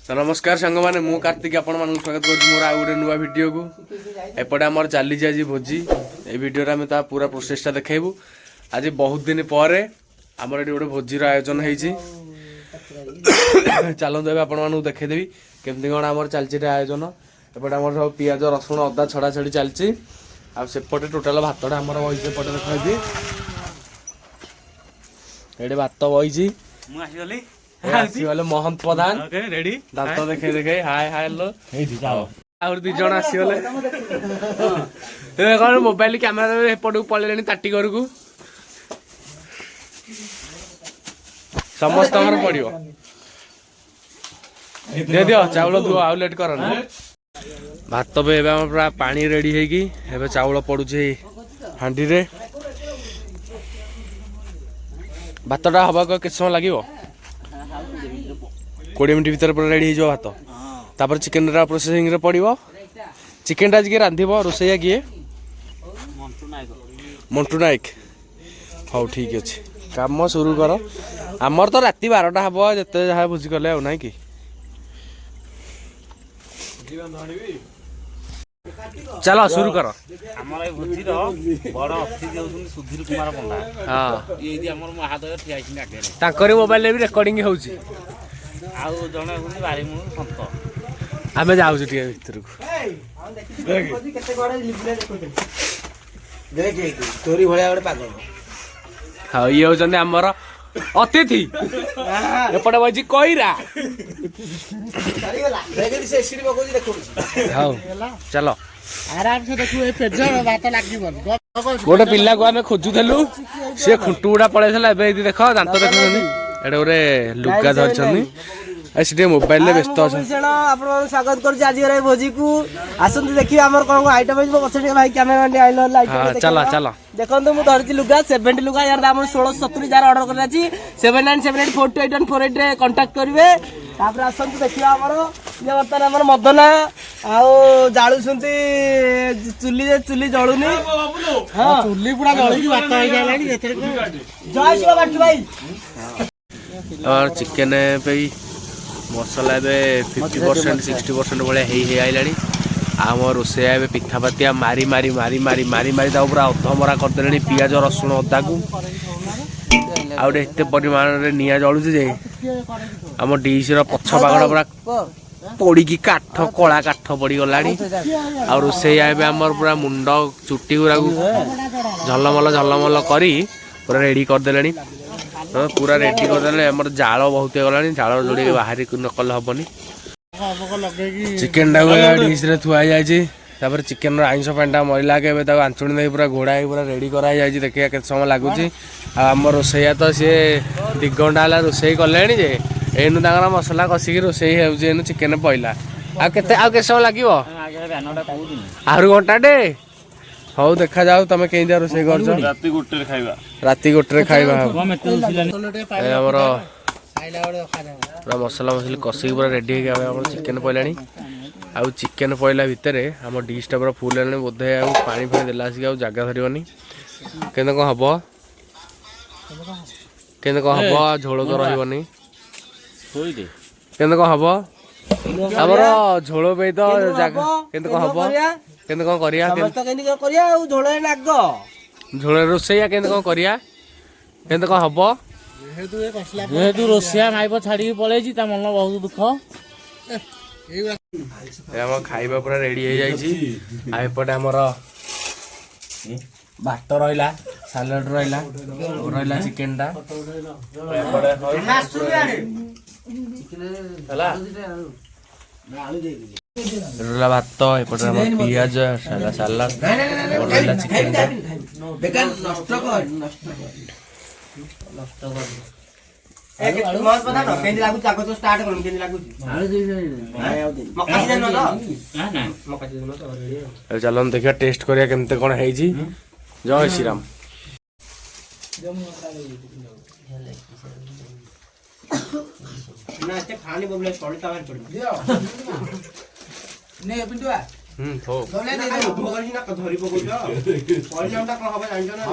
तो नमस्कार सांग मैंने मु कार्तिक आपण मान स्वागत कर मोर आ गोटे नुआ वीडियो को एपटे आमर चली आज भोजी ए वीडियो रे ता पूरा प्रोसेसटा देखेबू। आज बहुत दिन पर आमर ये गोटे भोजीर आयोजन होइछि। चलते आप देखेदेवी केमती कौन आमर चलछि आयोजन। एपटे आमर सब पियाज रसुण अदा छड़ा छड़ी चलछि। आ सेपटे टोटाल भातटा आमर वही सेपटे देखाइछि। एडे भात वही मु आसीगली आसीगले महंत प्रधान रेडी दांत देखे देखे हाय हाय लो आउर दी जण आसीगले ए कोन मोबाइल कैमरा एपटू पळेलेनी ताटी घर को समस्त हमर पड़ियो दे दियो चावल दुओ आउलेट करन भात बे एबे हम पूरा पानी रेडी हेगी एबे चावल पडुछे हांडी रे। भातटा हवा को किछ समय लागिवो 20 मिनट भीतर पूरा रेडी हो भात। तापर चिकेन रा प्रोसेसिंग रे पड़िवो। चिकेन टा जे रांधिबो रोसैया किए मंटू नायक। हाउ ठीक अछि काम शुरू करो। आमर तो राति 12टा हबो जते जहा बुझी गले आ नाही की चलो शुरू करो। हमर ए भोजी रो बड़ अतिथि होउछन सुधीर कुमार पंडा। हां ये दी हमर महादय ठिया आइछन आगे रे ताकरे मोबाइल रे भी रिकॉर्डिंग होउची। आउ जणे होनी बारी मु संत आमे जाउछु टिके भीतर को देख केते गडे लिबले देख तोरी भलिया गडे पागल। हां ये होचंदे हमर अतिथि एपटे बजी कइरा चली गेला देख से सीडी बकोजी देखौछी। हां चलो आराम से देखू ए पेजर बात लागिबन गोटे पिला को आमे खोजुथलु से खुंटुडा पळेसला एबे देख दांत देखुनी एडे ओरे लुका धरछनी एसडे मोबाइल ले व्यस्त अछि। आपण स्वागत करछि आज रे भोजी को आसंत देखि हमर कोन को आइटम है पछे भाई कैमरा मैन आइलो लाइट हां चला चला देखंतु मु धरछि लुगा 70 लुगा यार दाम 1670 जार ऑर्डर करला छी 7978428148 रे कांटेक्ट करिवे। तापर आसंत देखि हमर ये बर्तन हमर मदना आउ जाळु सुंती चुली जळुनी। हां चुली पूरा जळी की बात होई गेलानी एतरे जय शिव बाटू भाई। और चिकन पे मसला ए 50% 60% भाया हे आइलानी। आम रोसैया ए पिठा पातिया मारी मारी मारी मारी मारी मारी ता पूरा अधमरा करदेलेनी पियाज रसुण अदा को आउटे एते परिमाण रे निया जळुचे जे आम डिश रो पछ बागडा पूरा पड़ी की काठ कला काठ पड़ी गलानी। आ रोसैया ए हमर पूरा मुंड चुट्टी गुरा को झलमल करी पूरा रेडी करदेलेनी। पूरा रेडी करदेले हमर जाल बहुत गलानी जाल जोड़ी बाहर नकल हबनी। चिकेन टा डिश रे थुआ जायछि। तापर चिकेन रो आइंस पेंटा मरिला के ता आंचुणी दे पूरा घोड़ा पूरा रेडी करा जायछि। देखिया के समय लागुछि। आ हमर रोसैया तो से 2 घंटा ला रोसै करलेनी जे एनु तांगर मसला कसी के रोसै हेउछि। एनु चिकेन पइला आ के समय लागिवो आगे ब्यानोटा कहू आरु घंटाटे। हौ देखा जाऊ तमे केंदिया रोसै करछो। राति गुट्टे रे खाइबा राति गोटे खाइबा हमर आइला गडे खाना पूरा मसला मसली कसी पूरा रेडी हो गया। हमर चिकेन पइलानी आउ चिकेन पइला भितरे हमर डिशटा पूरा फुल हेलानी बोधे आ पानी फानी देला आसी आ जागा धरिबनी केन को हबो झोल तो रहबनी सोई दे केन को हबो हमर झोल पे तो जागा केन को हबो केन को करिया हम तो केनी करिया उ झोळे नाग झोल रोसैया केन को करिया केन को हबो जेहेतु रोसिया माइबो छाडी पळे छी ता मन बहुत दुख। ए हम खाइबा पूरा रेडी हो जाइछि। आ एपटे हमर भात रहिला सलाड रहिला चिकेन टा हला रला भात एपटे हमर पियाज सलाड रहिला चिकेन टा बेकार नष्ट कर एक मत पता न केंदी लागु चाको तो स्टार्ट करू केंदी लागु मक्का सीजन न ना मक्का सीजन तो रेडी। चलो हम देखिया टेस्ट करिया केमते कोन हेजी। जय श्री राम। ना ते खाली बबले सॉल्ट आवर पड़ ने पिंटुआ हो गले दे भोगरी ना धरी पको छ पॉइंट नामटा कोन हबे जानजो ना।